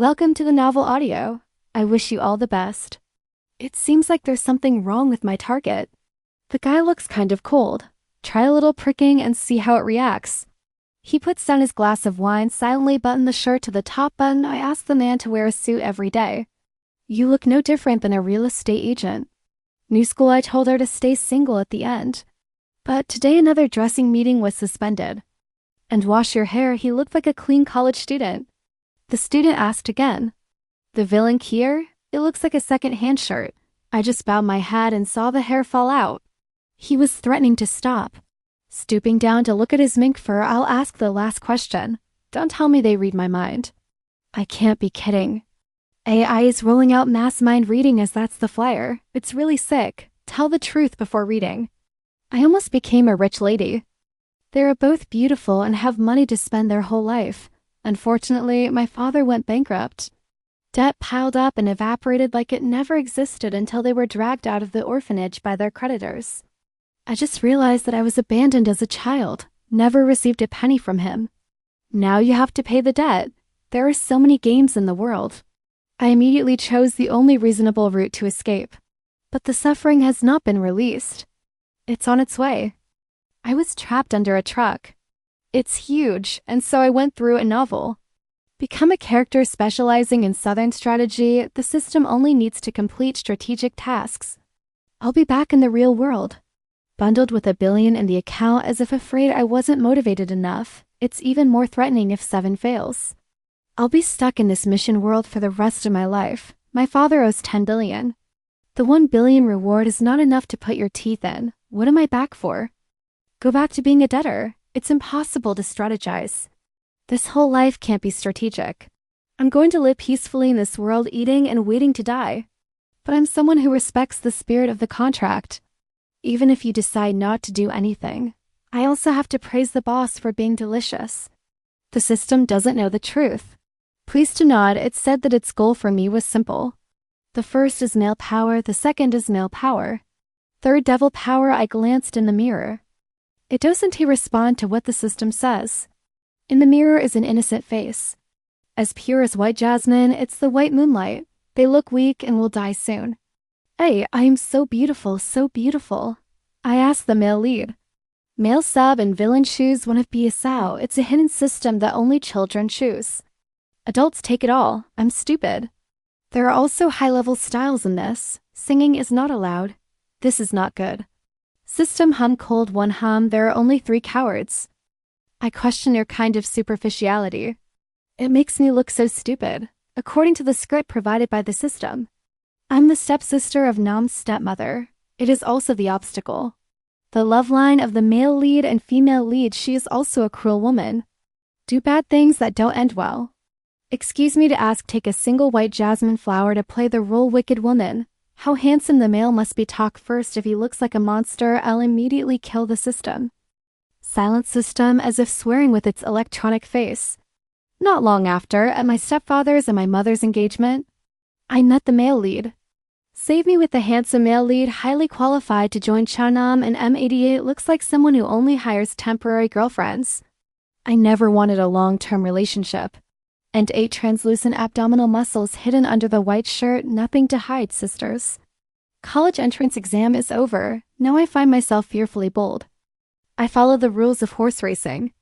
Welcome to the novel audio. I wish you all the best. It seems like there's something wrong with my target. The guy looks kind of cold. Try a little pricking and see how it reacts. He puts down his glass of wine, silently buttoned the shirt to the top button. I ask the man to wear a suit every day. You look no different than a real estate agent. New school, I told her to stay single at the end. But today another dressing meeting was suspended. And wash your hair, he looked like a clean college student. The student asked again. The villain Kier? It looks like a second-hand shirt. I just bowed my head and saw the hair fall out. He was threatening to stop. Stooping down to look at his mink fur, I'll ask the last question. Don't tell me they read my mind. I can't be kidding. AI is rolling out mass mind reading as that's the flyer. It's really sick. Tell the truth before reading. I almost became a rich lady. They are both beautiful and have money to spend their whole life. Unfortunately, my father went bankrupt. Debt piled up and evaporated like it never existed until they were dragged out of the orphanage by their creditors. I just realized that I was abandoned as a child, never received a penny from him. Now you have to pay the debt. There are so many games in the world. I immediately chose the only reasonable route to escape. But the suffering has not been released. It's on its way. I was trapped under a truck. It's huge, and so I went through a novel. Become a character specializing in Southern strategy. The system only needs to complete strategic tasks. I'll be back in the real world. Bundled with $1 billion in the account as if afraid I wasn't motivated enough. It's even more threatening if 7 fails. I'll be stuck in this mission world for the rest of my life. My father owes $10 billion. The $1 billion reward is not enough to put your teeth in. What am I back for? Go back to being a debtor. It's impossible to strategize. This whole life can't be strategic. I'm going to live peacefully in this world, eating and waiting to die. But I'm someone who respects the spirit of the contract. Even if you decide not to do anything, I also have to praise the boss for being delicious. The system doesn't know the truth. Pleased to nod, it said that its goal for me was simple. The first is male power, the second is male power. Third devil power. I glanced in the mirror. It doesn't respond to what the system says. In the mirror is an innocent face. As pure as white jasmine, it's the white moonlight. They look weak and will die soon. Hey, I am so beautiful, so beautiful. I asked the male lead. Male sub and villain choose one of BSAO. It's a hidden system that only children choose. Adults take it all. I'm stupid. There are also high-level styles in this. Singing is not allowed. This is not good. System hum cold one hum. There are only 3 cowards. I question your kind of superficiality. It makes me look so stupid, according to the script provided by the system. I'm the stepsister of Nam's stepmother. It is also the obstacle. The love line of the male lead and female lead. She is also a cruel woman. Do bad things that don't end well. Excuse me to ask, take a single white jasmine flower to play the role wicked woman. How handsome the male must be. Talk first. If he looks like a monster, I'll immediately kill the system. Silent system, as if swearing with its electronic face. Not long after, at my stepfather's and my mother's engagement, I met the male lead. Save me with the handsome male lead, highly qualified to join Chanam, and M88 looks like someone who only hires temporary girlfriends. I never wanted a long-term relationship. And 8 translucent abdominal muscles hidden under the white shirt, nothing to hide, sisters. College entrance exam is over. Now I find myself fearfully bold. I follow the rules of horse racing.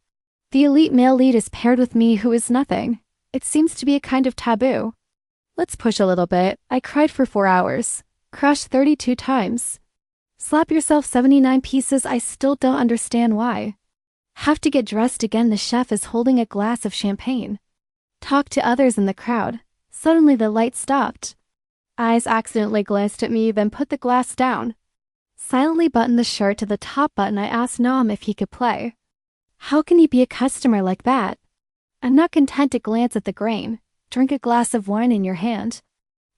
The elite male lead is paired with me, who is nothing. It seems to be a kind of taboo. Let's push a little bit. I cried for 4 hours. Crushed 32 times. Slap yourself 79 pieces. I still don't understand why. Have to get dressed again. The chef is holding a glass of champagne. Talk to others in the crowd. Suddenly the light stopped. Eyes accidentally glanced at me, then put the glass down. Silently buttoned the shirt to the top button. I asked Nam if he could play. How can he be a customer like that? I'm not content to glance at the grain. Drink a glass of wine in your hand.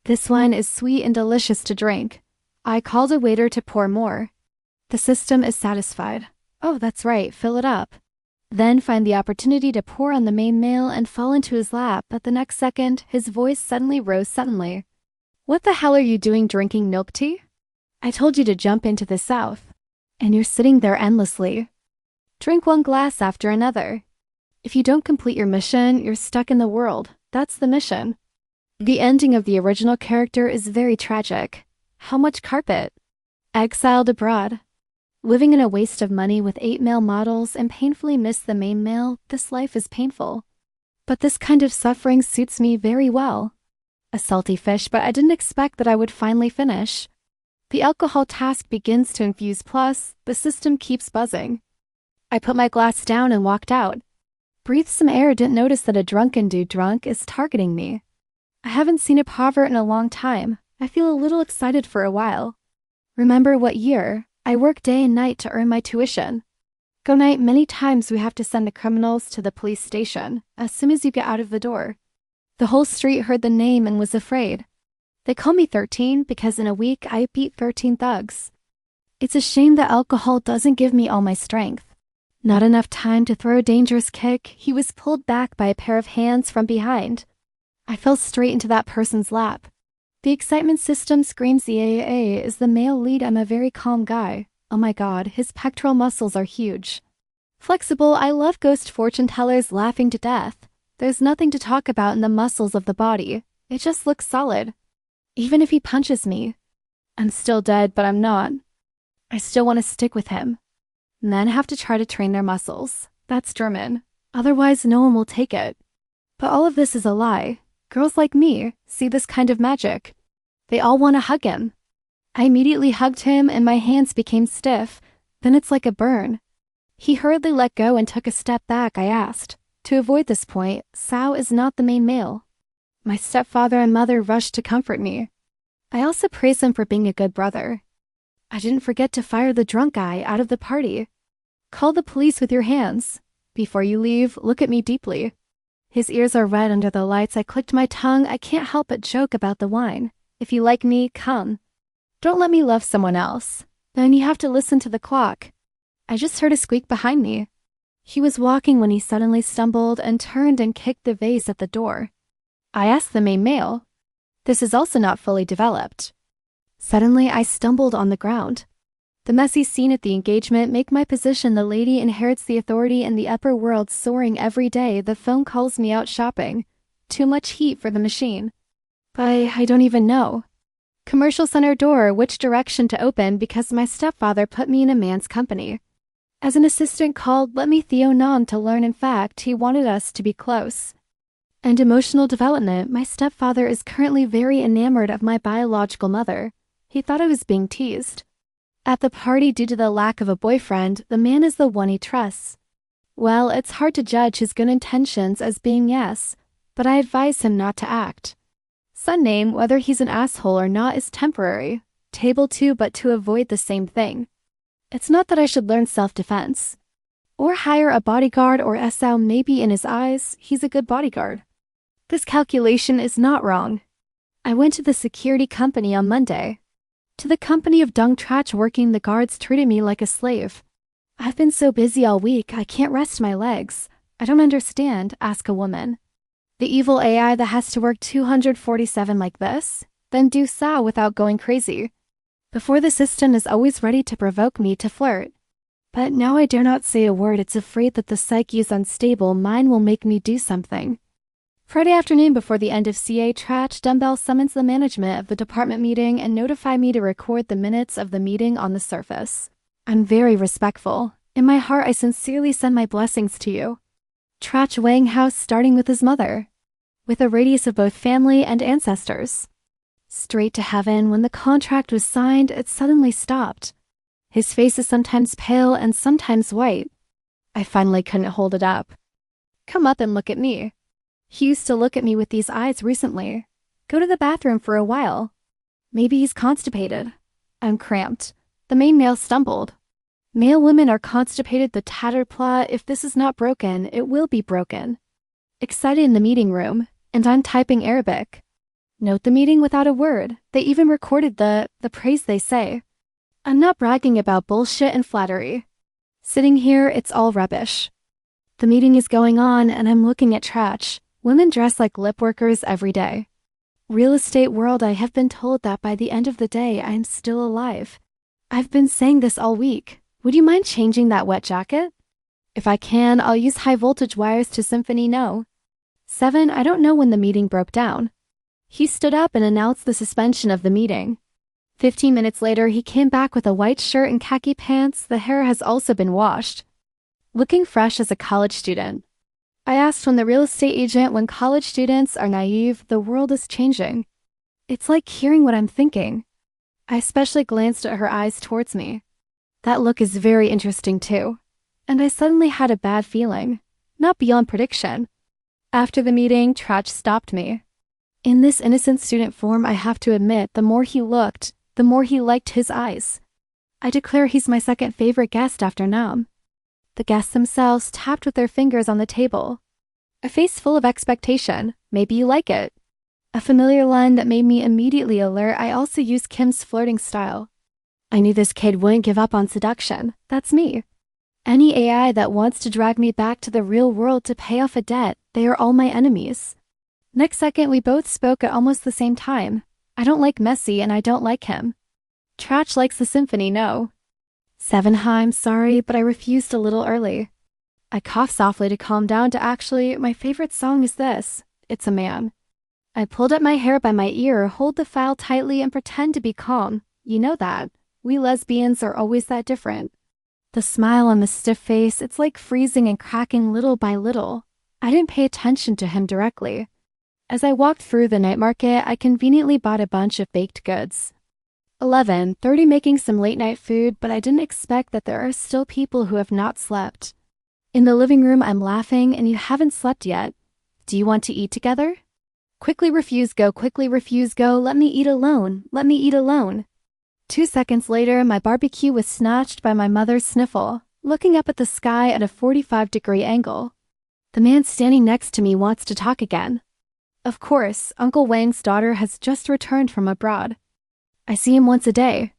This wine is sweet and delicious to drink. I called a waiter to pour more. The system is satisfied. Oh, that's right, fill it up. Then find the opportunity to pour on the main male and fall into his lap, but the next second, his voice suddenly rose suddenly. What the hell are you doing drinking milk tea? I told you to jump into the South. And you're sitting there endlessly. Drink one glass after another. If you don't complete your mission, you're stuck in the world. That's the mission. The ending of the original character is very tragic. How much carpet? Exiled abroad. Living in a waste of money with 8 male models and painfully miss the main male, this life is painful. But this kind of suffering suits me very well. A salty fish, but I didn't expect that I would finally finish. The alcohol task begins to infuse, plus the system keeps buzzing. I put my glass down and walked out. Breathed some air, didn't notice that a drunken dude drunk is targeting me. I haven't seen a pervert in a long time. I feel a little excited for a while. Remember what year? I work day and night to earn my tuition. Go night many times we have to send the criminals to the police station as soon as you get out of the door. The whole street heard the name and was afraid. They call me 13 because in a week I beat 13 thugs. It's a shame that alcohol doesn't give me all my strength. Not enough time to throw a dangerous kick, he was pulled back by a pair of hands from behind. I fell straight into that person's lap. The excitement system screams the AAA is the male lead. I'm a very calm guy. Oh my god, his pectoral muscles are huge. Flexible, I love ghost fortune tellers laughing to death. There's nothing to talk about in the muscles of the body. It just looks solid. Even if he punches me. I'm still dead, but I'm not. I still want to stick with him. Men have to try to train their muscles. That's German. Otherwise, no one will take it. But all of this is a lie. Girls like me see this kind of magic. They all want to hug him. I immediately hugged him and my hands became stiff. Then it's like a burn. He hurriedly let go and took a step back. I asked. To avoid this point, Sao is not the main male. My stepfather and mother rushed to comfort me. I also praise him for being a good brother. I didn't forget to fire the drunk guy out of the party. Call the police with your hands. Before you leave, look at me deeply. His ears are red under the lights. I clicked my tongue. I can't help but joke about the wine. If you like me, come. Don't let me love someone else. Then you have to listen to the clock. I just heard a squeak behind me. He was walking when he suddenly stumbled and turned and kicked the vase at the door. I asked the main male. This is also not fully developed. Suddenly, I stumbled on the ground. The messy scene at the engagement make my position. The lady inherits the authority in the upper world, soaring every day. The phone calls me out shopping. Too much heat for the machine. I don't even know. Commercial center door, which direction to open because my stepfather put me in a man's company. As an assistant called, let me Theo Non to learn. In fact, he wanted us to be close. And emotional development, my stepfather is currently very enamored of my biological mother. He thought I was being teased. At the party, due to the lack of a boyfriend, the man is the one he trusts. Well, it's hard to judge his good intentions as being yes, but I advise him not to act. Son name, whether he's an asshole or not, is temporary. Table 2, but to avoid the same thing. It's not that I should learn self-defense. Or hire a bodyguard or SL. Maybe in his eyes, he's a good bodyguard. This calculation is not wrong. I went to the security company on Monday. To the company of Dung Trach working, the guards treated me like a slave. I've been so busy all week, I can't rest my legs. I don't understand, ask a woman. The evil AI that has to work 247 like this? Then do so without going crazy. Before, the system is always ready to provoke me to flirt. But now I dare not say a word. It's afraid that the psyche is unstable. Mine will make me do something. Friday afternoon before the end of CA, Trach Dumbbell summons the management of the department meeting and notify me to record the minutes of the meeting on the surface. I'm very respectful. In my heart, I sincerely send my blessings to you. Trach Wang House, starting with his mother. With a radius of both family and ancestors. Straight to heaven. When the contract was signed, it suddenly stopped. His face is sometimes pale and sometimes white. I finally couldn't hold it up. Come up and look at me. He used to look at me with these eyes recently. Go to the bathroom for a while. Maybe he's constipated. I'm cramped. The main male stumbled. Male women are constipated. The tattered plot. If this is not broken, it will be broken. Excited in the meeting room, and I'm typing Arabic. Note the meeting without a word. They even recorded the praise they say. I'm not bragging about bullshit and flattery. Sitting here, it's all rubbish. The meeting is going on, and I'm looking at Trach. Women dress like lip workers every day. Real estate world, I have been told that by the end of the day, I am still alive. I've been saying this all week. Would you mind changing that wet jacket? If I can, I'll use high voltage wires to Symphony No. 7. I don't know when the meeting broke down. He stood up and announced the suspension of the meeting. 15 minutes later, he came back with a white shirt and khaki pants. The hair has also been washed. Looking fresh as a college student. I asked from the real estate agent, when college students are naive, the world is changing. It's like hearing what I'm thinking. I especially glanced at her eyes towards me. That look is very interesting too. And I suddenly had a bad feeling, not beyond prediction. After the meeting, Trach stopped me. In this innocent student form, I have to admit, the more he looked, the more he liked his eyes. I declare he's my second favorite guest after Nam. The guests themselves tapped with their fingers on the table. A face full of expectation. Maybe you like it. A familiar line that made me immediately alert. I also used Kim's flirting style. I knew this kid wouldn't give up on seduction. That's me. Any AI that wants to drag me back to the real world to pay off a debt, they are all my enemies. Next second, we both spoke at almost the same time. I don't like Messi and I don't like him. Trach likes the symphony, no. 7. Hi, I'm sorry, but I refused a little early. I coughed softly to calm down. Actually, my favorite song is this. It's a man. I pulled up my hair by my ear, hold the file tightly, and pretend to be calm. You know that. We lesbians are always that different. The smile on the stiff face, it's like freezing and cracking little by little. I didn't pay attention to him directly. As I walked through the night market, I conveniently bought a bunch of baked goods. 11:30 making some late night food, but I didn't expect that there are still people who have not slept. In the living room, I'm laughing, and you haven't slept yet. Do you want to eat together? Quickly refuse go, let me eat alone, let me eat alone. 2 seconds later, my barbecue was snatched by my mother's sniffle, looking up at the sky at a 45-degree angle. The man standing next to me wants to talk again. Of course, Uncle Wang's daughter has just returned from abroad. I see him once a day.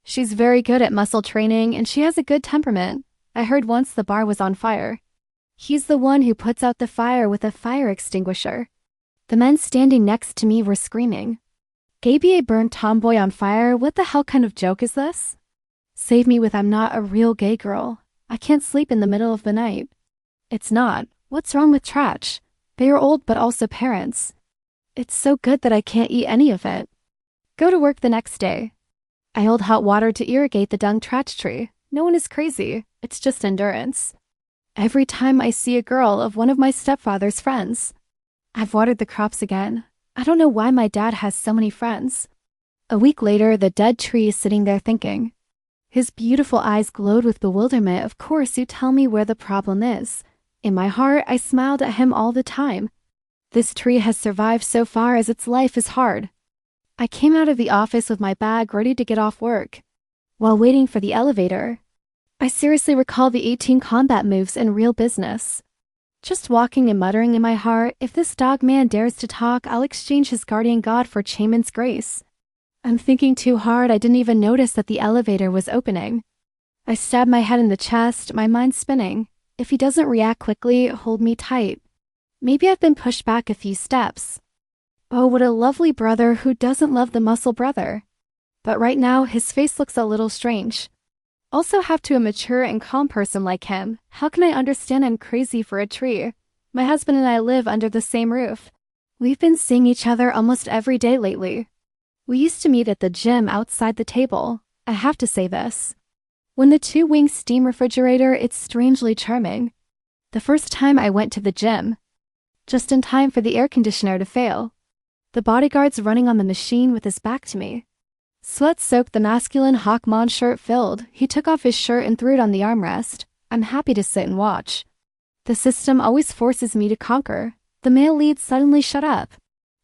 She's very good at muscle training and she has a good temperament. I heard once the bar was on fire. He's the one who puts out the fire with a fire extinguisher. The men standing next to me were screaming. Gabier burned tomboy on fire. What the hell kind of joke is this? Save me with I'm not a real gay girl. I can't sleep in the middle of the night. It's not. What's wrong with Trach? They are old but also parents. It's so good that I can't eat any of it. Go to work the next day. I hold hot water to irrigate the dung Trach tree. No one is crazy. It's just endurance. Every time I see a girl of one of my stepfather's friends. I've watered the crops again. I don't know why my dad has so many friends. A week later, the dead tree is sitting there thinking. His beautiful eyes glowed with bewilderment. Of course, you tell me where the problem is. In my heart, I smiled at him all the time. This tree has survived so far as its life is hard. I came out of the office with my bag ready to get off work. While waiting for the elevator, I seriously recall the 18 combat moves in real business. Just walking and muttering in my heart, if this dog man dares to talk, I'll exchange his guardian god for Chaman's grace. I'm thinking too hard. I didn't even notice that the elevator was opening. I stabbed my head in the chest, my mind spinning. If he doesn't react quickly, hold me tight. Maybe I've been pushed back a few steps. Oh, what a lovely brother who doesn't love the muscle brother. But right now, his face looks a little strange. Also have to a mature and calm person like him. How can I understand I'm crazy for a tree? My husband and I live under the same roof. We've been seeing each other almost every day lately. We used to meet at the gym outside the table. I have to say this. When the two-wing steam refrigerator, it's strangely charming. The first time I went to the gym. Just in time for the air conditioner to fail. The bodyguard's running on the machine with his back to me. Sweat soaked the masculine Hawkmon shirt filled. He took off his shirt and threw it on the armrest. I'm happy to sit and watch. The system always forces me to conquer. The male lead suddenly shut up.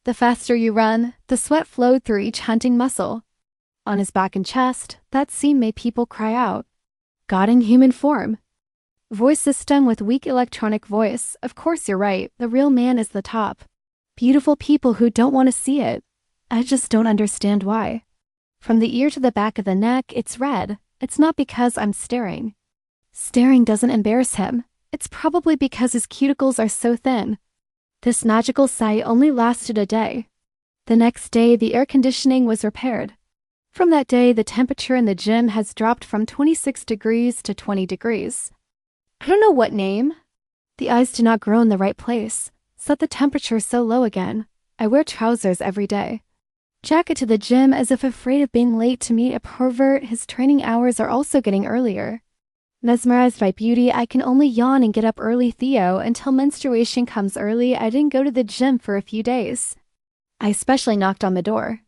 The faster you run, the sweat flowed through each hunting muscle. On his back and chest, that scene made people cry out. God in human form. Voice system with weak electronic voice. Of course you're right, the real man is the top. Beautiful people who don't want to see it. I just don't understand why. From the ear to the back of the neck, it's red. It's not because I'm staring. Staring doesn't embarrass him. It's probably because his cuticles are so thin. This magical sight only lasted a day. The next day, the air conditioning was repaired. From that day, the temperature in the gym has dropped from 26 degrees to 20 degrees. I don't know what name. The eyes do not grow in the right place. Set the temperature so low again. I wear trousers every day. Jacket to the gym as if afraid of being late to meet a pervert. His training hours are also getting earlier. Mesmerized by beauty, I can only yawn and get up early. Theo, until menstruation comes early, I didn't go to the gym for a few days. I especially knocked on the door.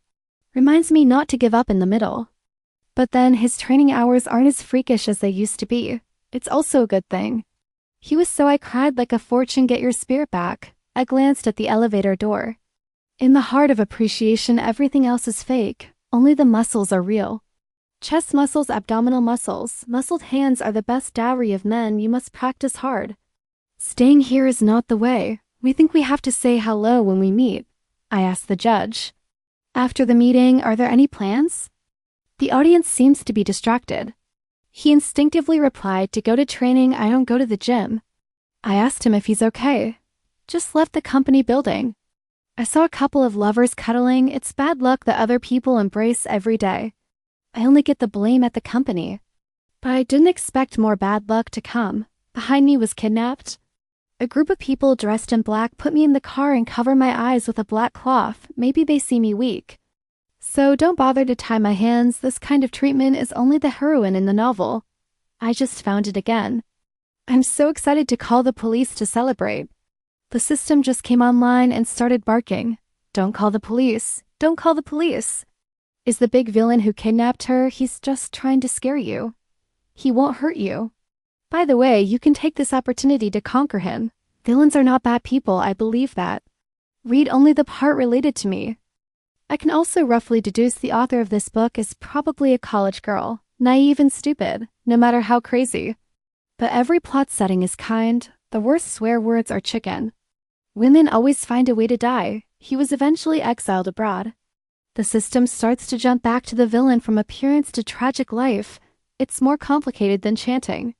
Reminds me not to give up in the middle. But then his training hours aren't as freakish as they used to be. It's also a good thing. He was so I cried like a fortune. Get your spirit back. I glanced at the elevator door. In the heart of appreciation, everything else is fake. Only the muscles are real. Chest muscles, abdominal muscles, muscled hands are the best dowry of men. You must practice hard. Staying here is not the way. We think we have to say hello when we meet. I asked the judge. After the meeting, are there any plans? The audience seems to be distracted. He instinctively replied, to go to training, I don't go to the gym. I asked him if he's okay. Just left the company building. I saw a couple of lovers cuddling. It's bad luck that other people embrace every day. I only get the blame at the company. But I didn't expect more bad luck to come. Behind me was kidnapped. A group of people dressed in black put me in the car and cover my eyes with a black cloth. Maybe they see me weak. So don't bother to tie my hands. This kind of treatment is only the heroine in the novel. I just found it again. I'm so excited to call the police to celebrate. The system just came online and started barking. Don't call the police. Don't call the police. Is the big villain who kidnapped her? He's just trying to scare you. He won't hurt you. By the way, you can take this opportunity to conquer him. Villains are not bad people, I believe that. Read only the part related to me. I can also roughly deduce the author of this book is probably a college girl, naive and stupid, no matter how crazy. But every plot setting is kind. The worst swear words are chicken. Women always find a way to die. He was eventually exiled abroad. The system starts to jump back to the villain from appearance to tragic life. It's more complicated than chanting.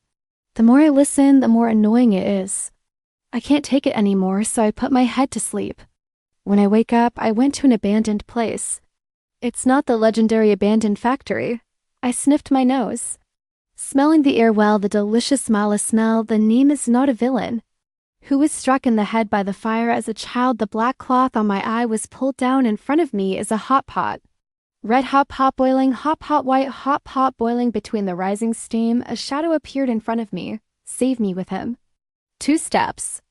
The more I listen, the more annoying it is. I can't take it anymore, so I put my head to sleep. When I wake up, I went to an abandoned place. It's not the legendary abandoned factory. I sniffed my nose. Smelling the air well, the delicious mala smell, the name is not a villain. Who was struck in the head by the fire as a child? The black cloth on my eye was pulled down. In front of me is a hot pot. Red hot pot boiling, hot pot white, hot pot boiling. Between the rising steam, a shadow appeared in front of me. Save me with him. 2 steps.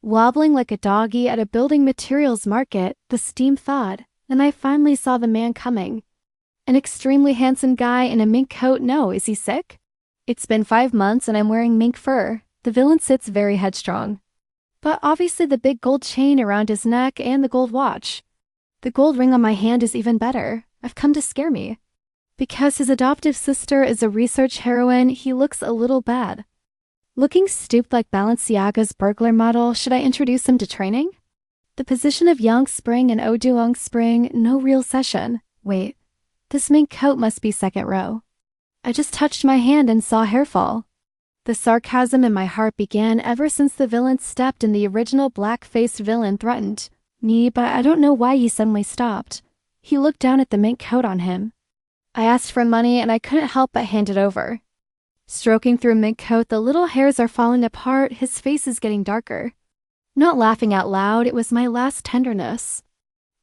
Wobbling like a doggy at a building materials market, the steam thawed, and I finally saw the man coming. An extremely handsome guy in a mink coat. No, is he sick? It's been 5 months and I'm wearing mink fur. The villain sits very headstrong. But obviously the big gold chain around his neck and the gold watch. The gold ring on my hand is even better. I've come to scare me. Because his adoptive sister is a research heroine, he looks a little bad. Looking stooped like Balenciaga's burglar model, should I introduce him to training? The position of Yang Spring and Oduong Spring, no real session. Wait, this mink coat must be second row. I just touched my hand and saw hair fall. The sarcasm in my heart began ever since the villain stepped in. The original black-faced villain threatened me, but I don't know why he suddenly stopped. He looked down at the mink coat on him. I asked for money and I couldn't help but hand it over. Stroking through mink coat, the little hairs are falling apart. His face is getting darker. Not laughing out loud, it was my last tenderness.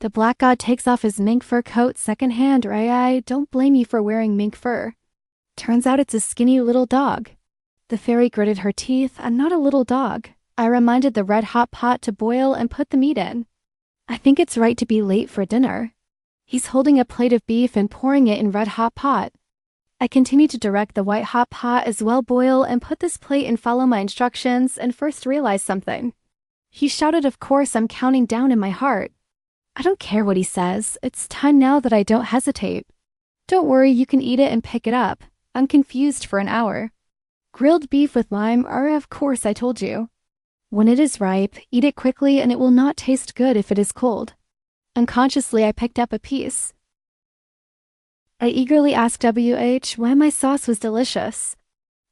The black god takes off his mink fur coat secondhand. I don't blame you for wearing mink fur. Turns out it's a skinny little dog. The fairy gritted her teeth. I'm not a little dog. I reminded the red hot pot to boil and put the meat in. I think it's right to be late for dinner. He's holding a plate of beef and pouring it in red hot pot. I continue to direct the white hot pot as well. Boil and put this plate and follow my instructions, and first realize something. He shouted, of course, I'm counting down in my heart. I don't care what he says. It's time now that I don't hesitate. Don't worry, you can eat it and pick it up. I'm confused for an hour. Grilled beef with lime, of course I told you. When it is ripe, eat it quickly and it will not taste good if it is cold. Unconsciously, I picked up a piece. I eagerly asked WH why my sauce was delicious.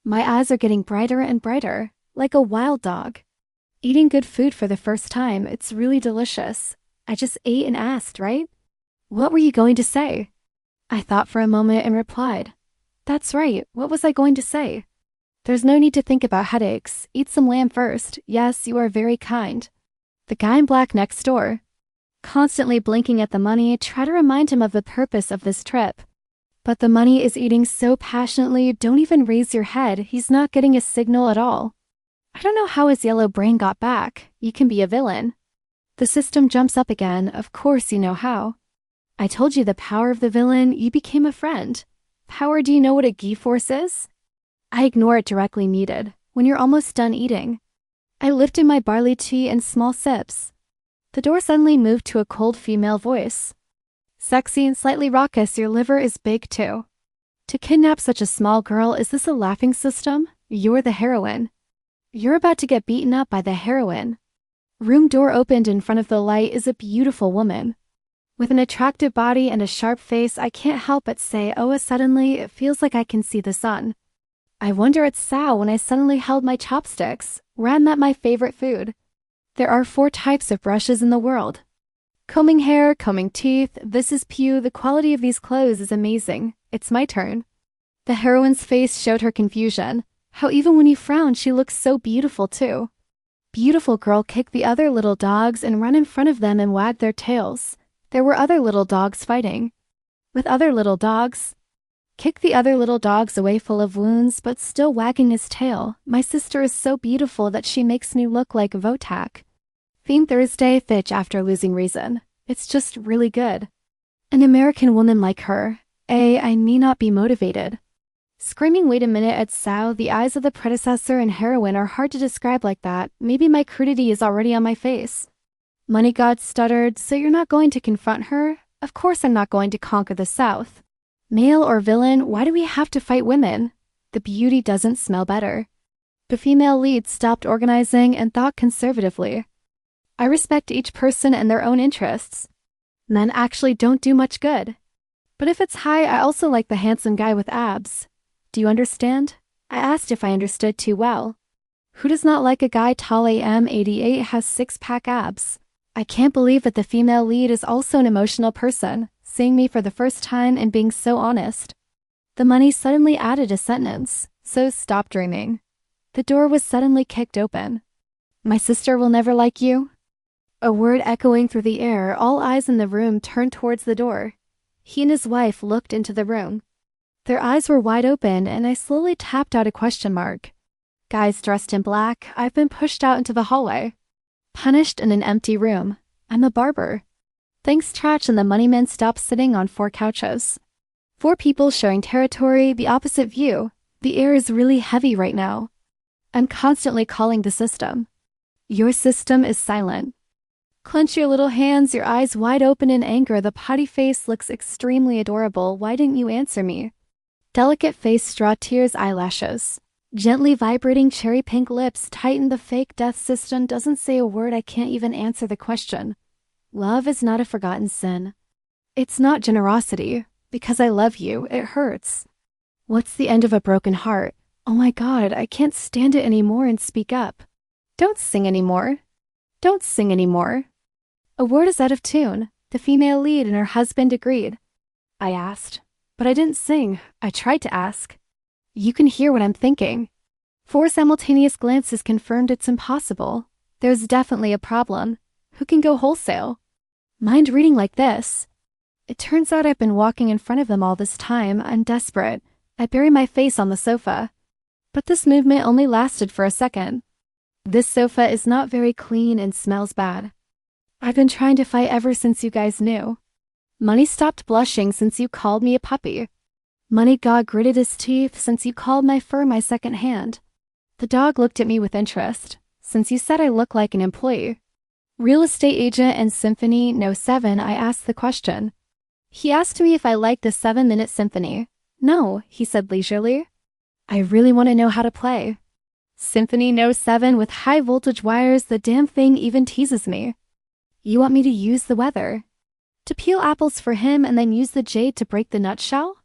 My eyes are getting brighter and brighter, like a wild dog. Eating good food for the first time, it's really delicious. I just ate and asked, right? What were you going to say? I thought for a moment and replied, that's right, what was I going to say? There's no need to think about headaches. Eat some lamb first. Yes, you are very kind. The guy in black next door. Constantly blinking at the money, try to remind him of the purpose of this trip. But the money is eating so passionately, don't even raise your head, he's not getting a signal at all. I don't know how his yellow brain got back. You can be a villain. The system jumps up again, of course you know how. I told you the power of the villain, you became a friend. Power, do you know what a G-force is? I ignore it directly muted, when you're almost done eating. I lift in my barley tea in small sips. The door suddenly moved to a cold female voice. Sexy and slightly raucous, your liver is big too. To kidnap such a small girl, is this a laughing system? You're the heroine. You're about to get beaten up by the heroine. Room door opened. In front of the light is a beautiful woman. With an attractive body and a sharp face, I can't help but say, oh, suddenly it feels like I can see the sun. I wonder it's Sao when I suddenly held my chopsticks, where I met my favorite food. There are 4 types of brushes in the world. Combing hair, combing teeth, this is Pew, the quality of these clothes is amazing. It's my turn. The heroine's face showed her confusion. How even when you frown, she looks so beautiful too. Beautiful girl kicked the other little dogs and ran in front of them and wagged their tails. There were other little dogs fighting. With other little dogs. Kick the other little dogs away full of wounds, but still wagging his tail. My sister is so beautiful that she makes me look like Votak. Theme Thursday, Fitch after losing reason. It's just really good. An American woman like her. I may not be motivated. Screaming wait a minute at Sao, the eyes of the predecessor and heroine are hard to describe like that. Maybe my crudity is already on my face. Money God stuttered, so you're not going to confront her? Of course I'm not going to conquer the South. Male or villain, why do we have to fight women? The beauty doesn't smell better. The female lead stopped organizing and thought conservatively. I respect each person and their own interests. Men actually don't do much good. But if it's high, I also like the handsome guy with abs. Do you understand? I asked if I understood too well. Who does not like a guy tall AM88 has 6-pack abs? I can't believe that the female lead is also an emotional person, seeing me for the first time and being so honest. The money suddenly added a sentence, so stop dreaming. The door was suddenly kicked open. My sister will never like you? A word echoing through the air, all eyes in the room turned towards the door. He and his wife looked into the room. Their eyes were wide open, and I slowly tapped out a question mark. Guys dressed in black, I've been pushed out into the hallway. Punished in an empty room. I'm a barber. Thanks Trach and the moneymen stopped sitting on 4 couches. 4 people sharing territory, the opposite view. The air is really heavy right now. I'm constantly calling the system. Your system is silent. Clench your little hands, your eyes wide open in anger. The potty face looks extremely adorable. Why didn't you answer me? Delicate face, straw tears, eyelashes. Gently vibrating cherry pink lips tighten. The fake death system doesn't say a word. I can't even answer the question. Love is not a forgotten sin. It's not generosity. Because I love you, it hurts. What's the end of a broken heart? Oh my God, I can't stand it anymore and speak up. Don't sing anymore. Don't sing anymore. A word is out of tune. The female lead and her husband agreed. I asked. But I didn't sing. I tried to ask. You can hear what I'm thinking. 4 simultaneous glances confirmed it's impossible. There's definitely a problem. Who can go wholesale? Mind reading like this? It turns out I've been walking in front of them all this time. I'm desperate. I bury my face on the sofa. But this movement only lasted for a second. This sofa is not very clean and smells bad. I've been trying to fight ever since you guys knew. Money stopped blushing since you called me a puppy. Money God gritted his teeth since you called my fur my second hand. The dog looked at me with interest, since you said I look like an employee. Real estate agent and Symphony No. 7, I asked the question. He asked me if I liked the 7-minute symphony. No, he said leisurely. I really want to know how to play. Symphony No. 7 with high voltage wires, the damn thing even teases me. You want me to use the weather? To peel apples for him and then use the jade to break the nutshell?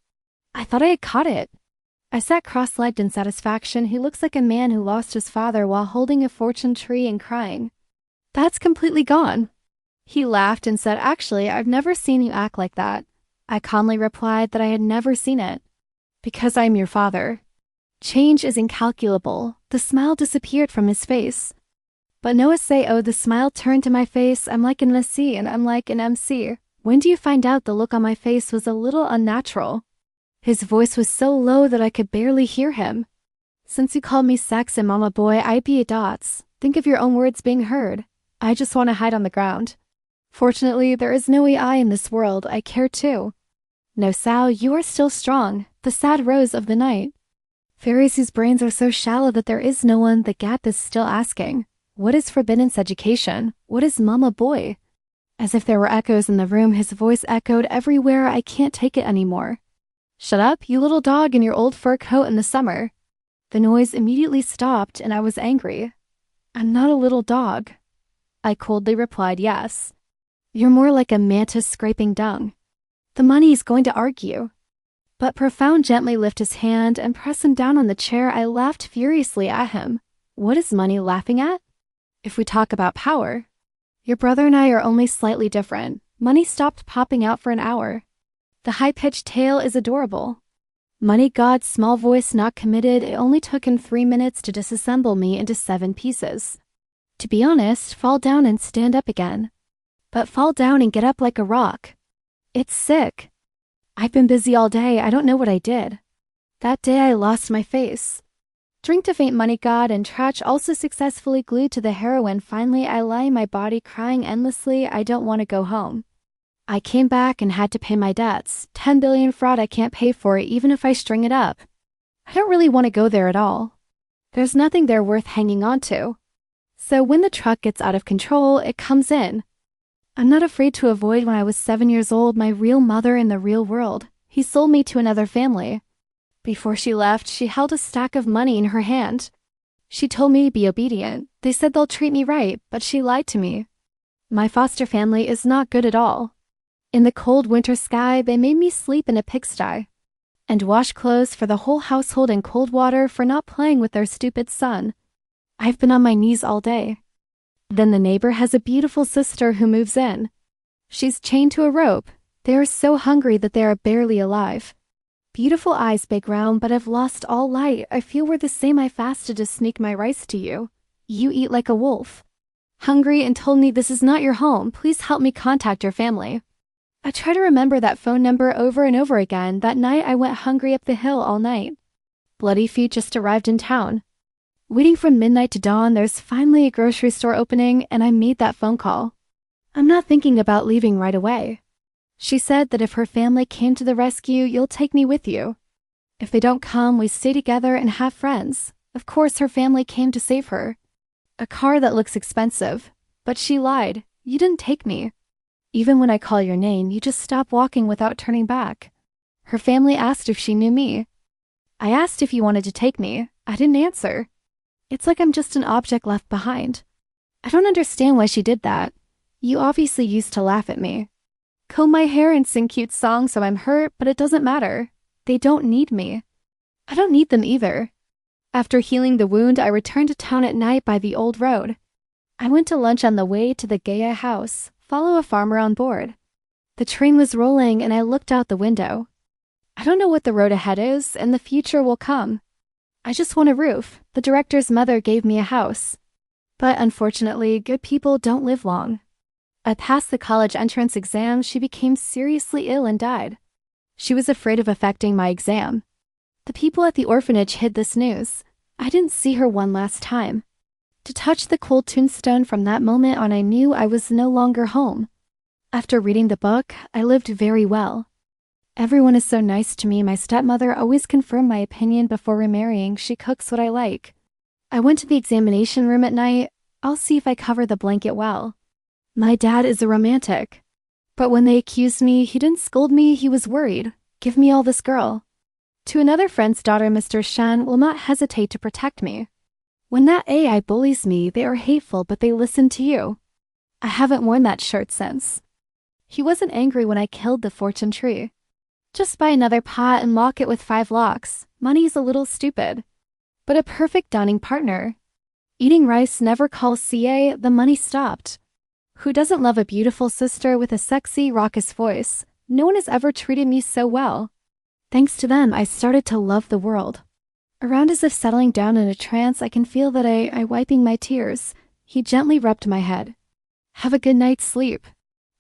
I thought I had caught it. I sat cross-legged in satisfaction. He looks like a man who lost his father while holding a fortune tree and crying. That's completely gone. He laughed and said, actually, I've never seen you act like that. I calmly replied that I had never seen it. Because I'm your father. Change is incalculable. The smile disappeared from his face. But Noah say, oh, the smile turned to my face. I'm like an MC and I'm like an MC. When do you find out the look on my face was a little unnatural? His voice was so low that I could barely hear him. Since you called me sex and mama boy, I be a dots. Think of your own words being heard. I just want to hide on the ground. Fortunately, there is no AI in this world. I care too. No, Sal, you are still strong, the sad rose of the night. Fairies whose brains are so shallow that there is no one, the gap is still asking. What is forbidden's education? What is mama boy? As if there were echoes in the room, his voice echoed everywhere. I can't take it anymore. Shut up, you little dog in your old fur coat in the summer. The noise immediately stopped and I was angry. I'm not a little dog. I coldly replied yes. You're more like a mantis scraping dung. The money's going to argue. But Profound gently lifted his hand and pressed him down on the chair. I laughed furiously at him. What is Money laughing at? If we talk about power. Your brother and I are only slightly different. Money stopped popping out for an hour. The high-pitched tail is adorable. Money God's small voice not committed. It only took him 3 minutes to disassemble me into 7 pieces. To be honest, fall down and stand up again. But fall down and get up like a rock. It's sick. I've been busy all day. I don't know what I did. That day I lost my face. Drink to faint Money God and Trach also successfully glued to the heroin. Finally, I lie in my body crying endlessly. I don't want to go home. I came back and had to pay my debts. 10 billion fraud. I can't pay for it even if I string it up. I don't really want to go there at all. There's nothing there worth hanging on to. So when the truck gets out of control, it comes in. I'm not afraid to avoid when I was 7 years old, my real mother in the real world. He sold me to another family. Before she left, she held a stack of money in her hand. She told me to be obedient. They said they'll treat me right, but she lied to me. My foster family is not good at all. In the cold winter sky, they made me sleep in a pigsty and wash clothes for the whole household in cold water for not playing with their stupid son. I've been on my knees all day. Then the neighbor has a beautiful sister who moves in. She's chained to a rope. They are so hungry that they are barely alive. Beautiful eyes, big round, but I've lost all light. I feel we're the same. I fasted to sneak my rice to you. You eat like a wolf. Hungry and told me this is not your home. Please help me contact your family. I try to remember that phone number over and over again. That night I went hungry up the hill all night. Bloody feet just arrived in town. Waiting from midnight to dawn, there's finally a grocery store opening and I made that phone call. I'm not thinking about leaving right away. She said that if her family came to the rescue, you'll take me with you. If they don't come, we stay together and have friends. Of course, her family came to save her. A car that looks expensive. But she lied. You didn't take me. Even when I call your name, you just stop walking without turning back. Her family asked if she knew me. I asked if you wanted to take me. I didn't answer. It's like I'm just an object left behind. I don't understand why she did that. You obviously used to laugh at me. Comb my hair and sing cute songs so I'm hurt, but it doesn't matter. They don't need me. I don't need them either. After healing the wound, I returned to town at night by the old road. I went to lunch on the way to the Gaia house, follow a farmer on board. The train was rolling and I looked out the window. I don't know what the road ahead is, and the future will come. I just want a roof. The director's mother gave me a house. But unfortunately, good people don't live long. I passed the college entrance exam. She became seriously ill and died. She was afraid of affecting my exam. The people at the orphanage hid this news. I didn't see her one last time. To touch the cold tombstone from that moment on, I knew I was no longer home. After reading the book, I lived very well. Everyone is so nice to me. My stepmother always confirmed my opinion before remarrying. She cooks what I like. I went to the examination room at night. I'll see if I cover the blanket well. My dad is a romantic. But when they accused me, he didn't scold me. He was worried. Give me all this girl. To another friend's daughter, Mr. Shen will not hesitate to protect me. When that AI bullies me, they are hateful, but they listen to you. I haven't worn that shirt since. He wasn't angry when I killed the fortune tree. Just buy another pot and lock it with 5 locks. Money's a little stupid. But a perfect dining partner. Eating rice never calls CA, the money stopped. Who doesn't love a beautiful sister with a sexy, raucous voice? No one has ever treated me so well. Thanks to them, I started to love the world. Around as if settling down in a trance, I can feel that I wiping my tears. He gently rubbed my head. Have a good night's sleep.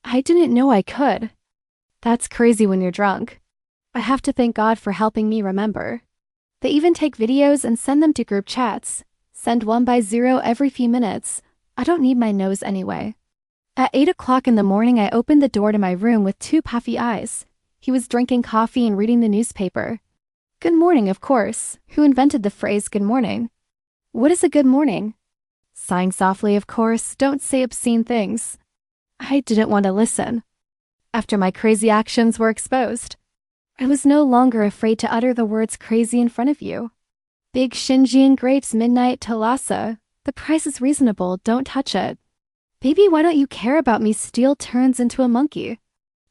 I didn't know I could. That's crazy when you're drunk. I have to thank God for helping me remember. They even take videos and send them to group chats. Send 1x0 every few minutes. I don't need my nose anyway. At 8 o'clock in the morning, I opened the door to my room with 2 puffy eyes. He was drinking coffee and reading the newspaper. Good morning, of course. Who invented the phrase good morning? What is a good morning? Sighing softly, of course. Don't say obscene things. I didn't want to listen. After my crazy actions were exposed, I was no longer afraid to utter the words crazy in front of you. Big Shinjian grapes midnight Talassa. The price is reasonable, don't touch it. Baby, why don't you care about me? Steel turns into a monkey.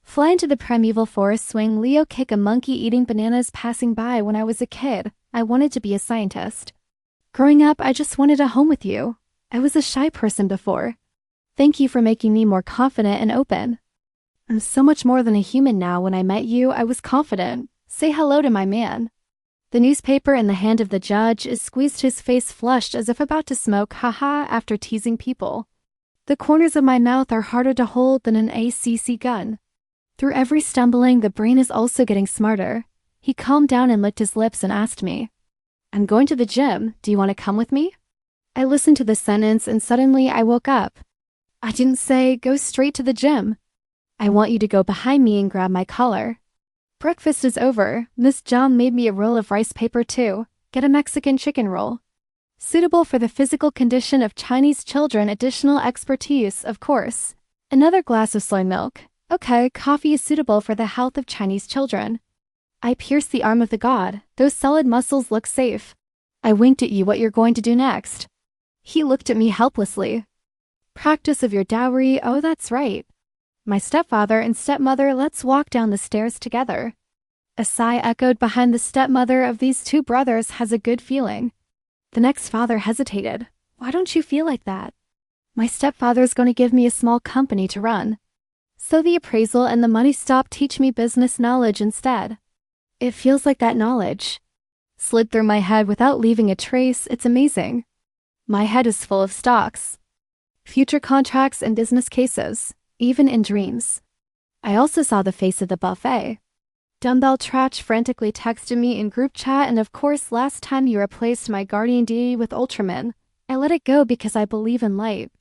Fly into the primeval forest swing, Leo kick a monkey eating bananas passing by. When I was a kid, I wanted to be a scientist. Growing up, I just wanted a home with you. I was a shy person before. Thank you for making me more confident and open. I'm so much more than a human now. When I met you, I was confident. Say hello to my man. The newspaper in the hand of the judge is squeezed, his face flushed as if about to smoke, haha, after teasing people. The corners of my mouth are harder to hold than an ACC gun. Through every stumbling, the brain is also getting smarter. He calmed down and licked his lips and asked me, I'm going to the gym. Do you want to come with me? I listened to the sentence and suddenly I woke up. I didn't say, go straight to the gym. I want you to go behind me and grab my collar. Breakfast is over. Miss John made me a roll of rice paper too. Get a Mexican chicken roll. Suitable for the physical condition of Chinese children. Additional expertise, of course. Another glass of soy milk. Okay, coffee is suitable for the health of Chinese children. I pierced the arm of the god. Those solid muscles look safe. I winked at you. What you're going to do next? He looked at me helplessly. Practice of your dowry. Oh, that's right. My stepfather and stepmother, let's walk down the stairs together. A sigh echoed behind. The stepmother of these 2 brothers has a good feeling. The next father hesitated. Why don't you feel like that? My stepfather's going to give me a small company to run. So the appraisal and the money stop teach me business knowledge instead. It feels like that knowledge slid through my head without leaving a trace. It's amazing. My head is full of stocks, future contracts, and business cases, even in dreams. I also saw the face of the buffet. Dumbbell Trash frantically texted me in group chat, and of course last time you replaced my guardian deity with Ultraman. I let it go because I believe in light.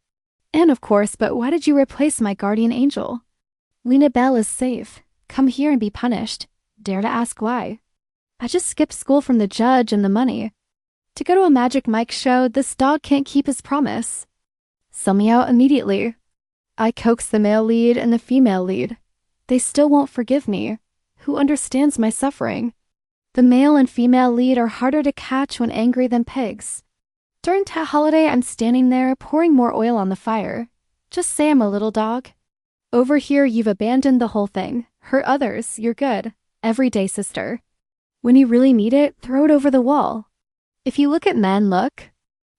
And of course, but why did you replace my guardian angel? Lena Bell is safe. Come here and be punished. Dare to ask why? I just skipped school from the judge and the money. To go to a Magic Mike show. This dog can't keep his promise. Sell me out immediately. I coax the male lead and the female lead. They still won't forgive me. Who understands my suffering? The male and female lead are harder to catch when angry than pigs. During Tet Holiday, I'm standing there pouring more oil on the fire. Just say I'm a little dog. Over here, you've abandoned the whole thing. Hurt others, you're good. Everyday sister. When you really need it, throw it over the wall. If you look at men, look.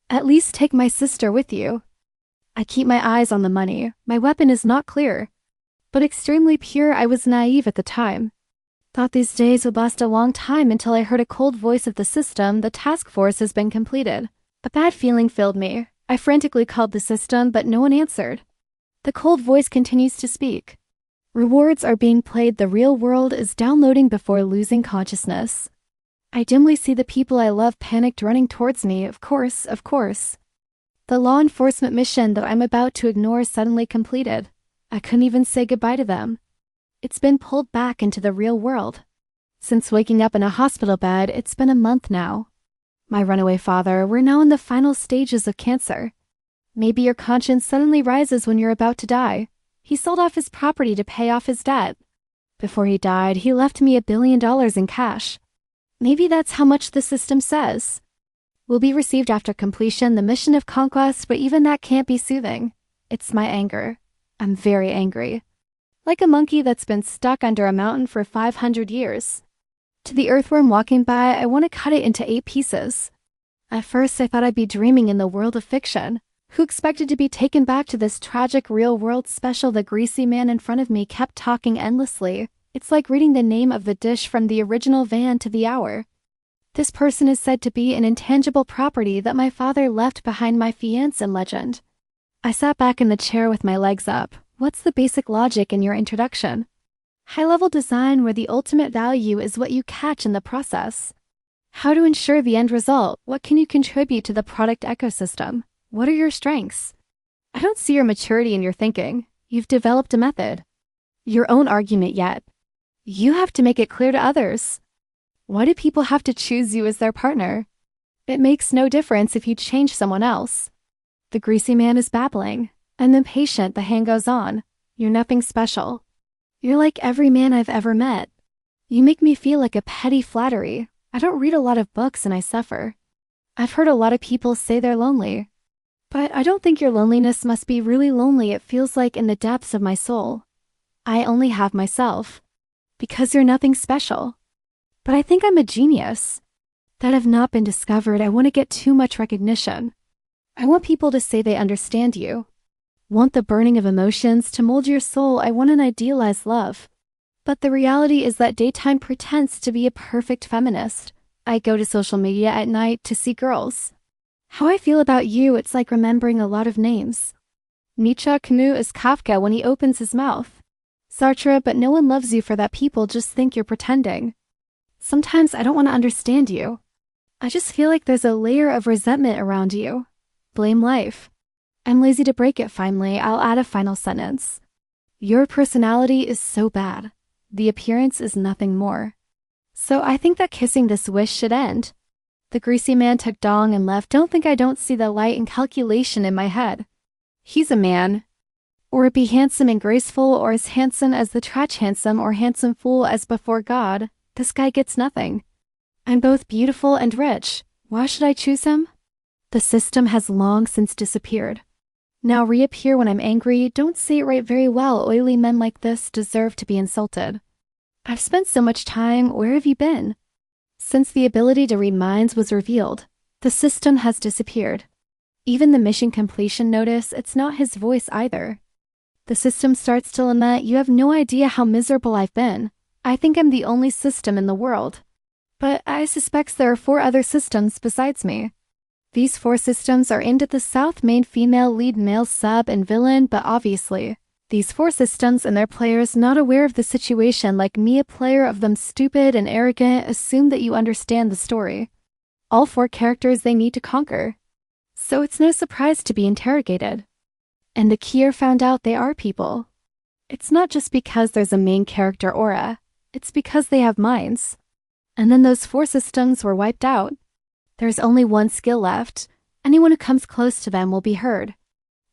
At least take my sister with you. I keep my eyes on the money. My weapon is not clear, but extremely pure. I was naive at the time. Thought these days would last a long time until I heard a cold voice of the system. The task force has been completed. A bad feeling filled me. I frantically called the system, but no one answered. The cold voice continues to speak. Rewards are being played. The real world is downloading before losing consciousness. I dimly see the people I love panicked running towards me. Of course. The law enforcement mission that I'm about to ignore suddenly completed. I couldn't even say goodbye to them. It's been pulled back into the real world. Since waking up in a hospital bed, it's been a month now. My runaway father, we're now in the final stages of cancer. Maybe your conscience suddenly rises when you're about to die. He sold off his property to pay off his debt. Before he died, he left me $1 billion in cash. Maybe that's how much the system says. Will be received after completion, the mission of conquest, but even that can't be soothing. It's my anger. I'm very angry. Like a monkey that's been stuck under a mountain for 500 years. To the earthworm walking by, I want to cut it into 8 pieces. At first, I thought I'd be dreaming in the world of fiction. Who expected to be taken back to this tragic real-world special? The greasy man in front of me kept talking endlessly. It's like reading the name of the dish from the original van to the hour. This person is said to be an intangible property that my father left behind. My fiancé in legend. I sat back in the chair with my legs up. What's the basic logic in your introduction? High-level design where the ultimate value is what you catch in the process. How to ensure the end result? What can you contribute to the product ecosystem? What are your strengths? I don't see your maturity in your thinking. You've developed a method. Your own argument yet. You have to make it clear to others. Why do people have to choose you as their partner? It makes no difference if you change someone else. The greasy man is babbling. I'm impatient, the hand goes on. You're nothing special. You're like every man I've ever met. You make me feel like a petty flattery. I don't read a lot of books and I suffer. I've heard a lot of people say they're lonely. But I don't think your loneliness must be really lonely. It feels like in the depths of my soul. I only have myself. Because you're nothing special. But I think I'm a genius. That have not been discovered. I want to get too much recognition. I want people to say they understand you. Want the burning of emotions to mold your soul. I want an idealized love. But the reality is that daytime pretends to be a perfect feminist. I go to social media at night to see girls. How I feel about you, it's like remembering a lot of names. Nietzsche Camus is Kafka when he opens his mouth. Sartre, but no one loves you for that. People just think you're pretending. Sometimes I don't want to understand you. I just feel like there's a layer of resentment around you. Blame life. I'm lazy to break it finally. I'll add a final sentence. Your personality is so bad. The appearance is nothing more. So I think that kissing this wish should end. The greasy man took dong and left. Don't think I don't see the light and calculation in my head. He's a man. Or be handsome and graceful, or as handsome as the trash handsome, or handsome fool as before God. This guy gets nothing. I'm both beautiful and rich. Why should I choose him? The system has long since disappeared. Now reappear when I'm angry. Don't say it right very well. Oily men like this deserve to be insulted. I've spent so much time. Where have you been? Since the ability to read minds was revealed, the system has disappeared. Even the mission completion notice, it's not his voice either. The system starts to lament, you have no idea how miserable I've been. I think I'm the only system in the world. But I suspect there are 4 other systems besides me. These 4 systems are aimed at the South main female lead male sub and villain, but obviously, these 4 systems and their players not aware of the situation like me, a player of them stupid and arrogant, assume that you understand the story. All 4 characters they need to conquer. So it's no surprise to be interrogated. And the Kier found out they are people. It's not just because there's a main character aura, it's because they have minds. And then those 4 systems were wiped out. There's only one skill left. Anyone who comes close to them will be heard.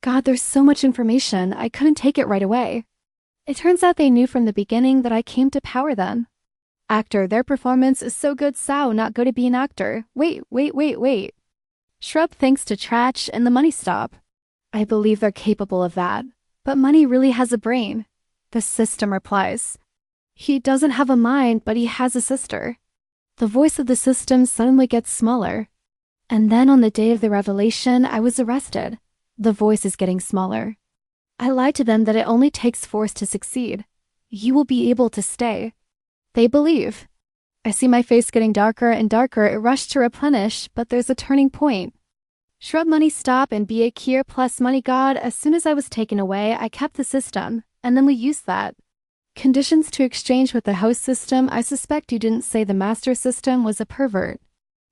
God, there's so much information, I couldn't take it right away. It turns out they knew from the beginning that I came to power them. Actor, their performance is so good, so not go to be an actor. Wait. Shrub thanks to Tratch and the money stop. I believe they're capable of that. But money really has a brain. The system replies. He doesn't have a mind, but he has a sister. The voice of the system suddenly gets smaller. And then on the day of the revelation, I was arrested. The voice is getting smaller. I lied to them that it only takes force to succeed. You will be able to stay. They believe. I see my face getting darker and darker. It rushed to replenish, but there's a turning point. Shrub money stop and be a Kier plus money god. As soon as I was taken away, I kept the system, and then we used that. Conditions to exchange with the host system. I suspect you didn't say the master system was a pervert.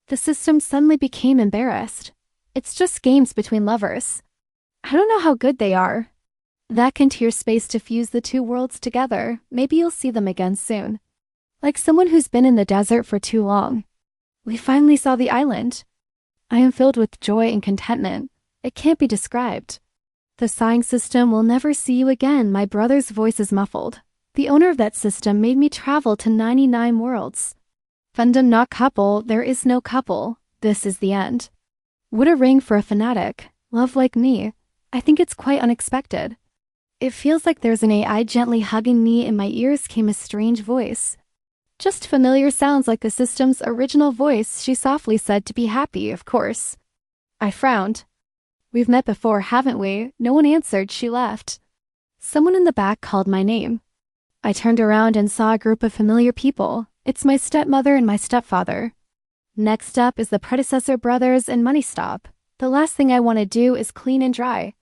The system suddenly became embarrassed. It's just games between lovers. I don't know how good they are. That can tear space to fuse the 2 worlds together. Maybe you'll see them again soon. Like someone who's been in the desert for too long. We finally saw the island. I am filled with joy and contentment. It can't be described. The sighing system will never see you again. My brother's voice is muffled. The owner of that system made me travel to 99 worlds. Fandom not couple, there is no couple. This is the end. What a ring for a fanatic. Love like me. I think it's quite unexpected. It feels like there's an AI gently hugging me. In my ears came a strange voice. Just familiar sounds like the system's original voice. She softly said to be happy, of course. I frowned. We've met before, haven't we? No one answered. She left. Someone in the back called my name. I turned around and saw a group of familiar people. It's my stepmother and my stepfather. Next up is the predecessor brothers and money stop. The last thing I want to do is clean and dry.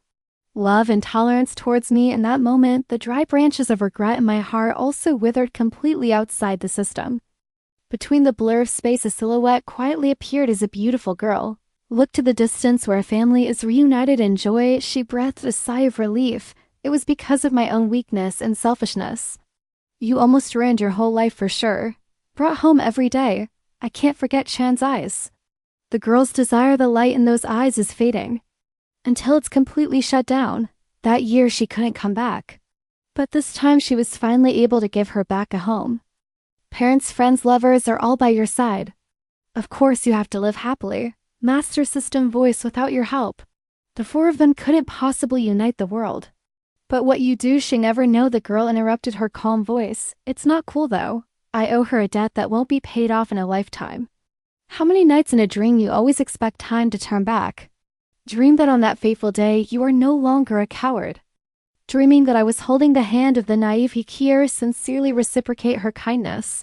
love and tolerance towards me. In that moment, the dry branches of regret in my heart also withered completely outside the system. Between the blur of space, a silhouette quietly appeared as a beautiful girl. Looked to the distance where a family is reunited in joy. She breathed a sigh of relief. It was because of my own weakness and selfishness. You almost ruined your whole life for sure. Brought home every day. I can't forget Chan's eyes. The girl's desire, the light in those eyes is fading. Until it's completely shut down. That year she couldn't come back. But this time she was finally able to give her back a home. Parents, friends, lovers are all by your side. Of course you have to live happily. Master System voice, without your help, the four of them couldn't possibly unite the world. But what you do, she never know, the girl interrupted her calm voice. It's not cool though. I owe her a debt that won't be paid off in a lifetime. How many nights in a dream you always expect time to turn back? Dream that on that fateful day you are no longer a coward. Dreaming that I was holding the hand of the naive Hikir, sincerely reciprocate her kindness.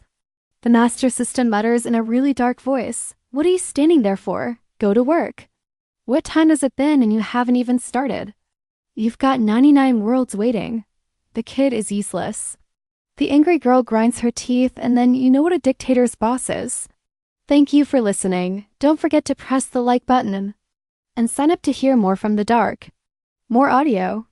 The Master System mutters in a really dark voice. What are you standing there for? Go to work. What time has it been and you haven't even started? You've got 99 worlds waiting. The kid is useless. The angry girl grinds her teeth, and then you know what a dictator's boss is. Thank you for listening. Don't forget to press the like button and sign up to hear more from the dark. More audio.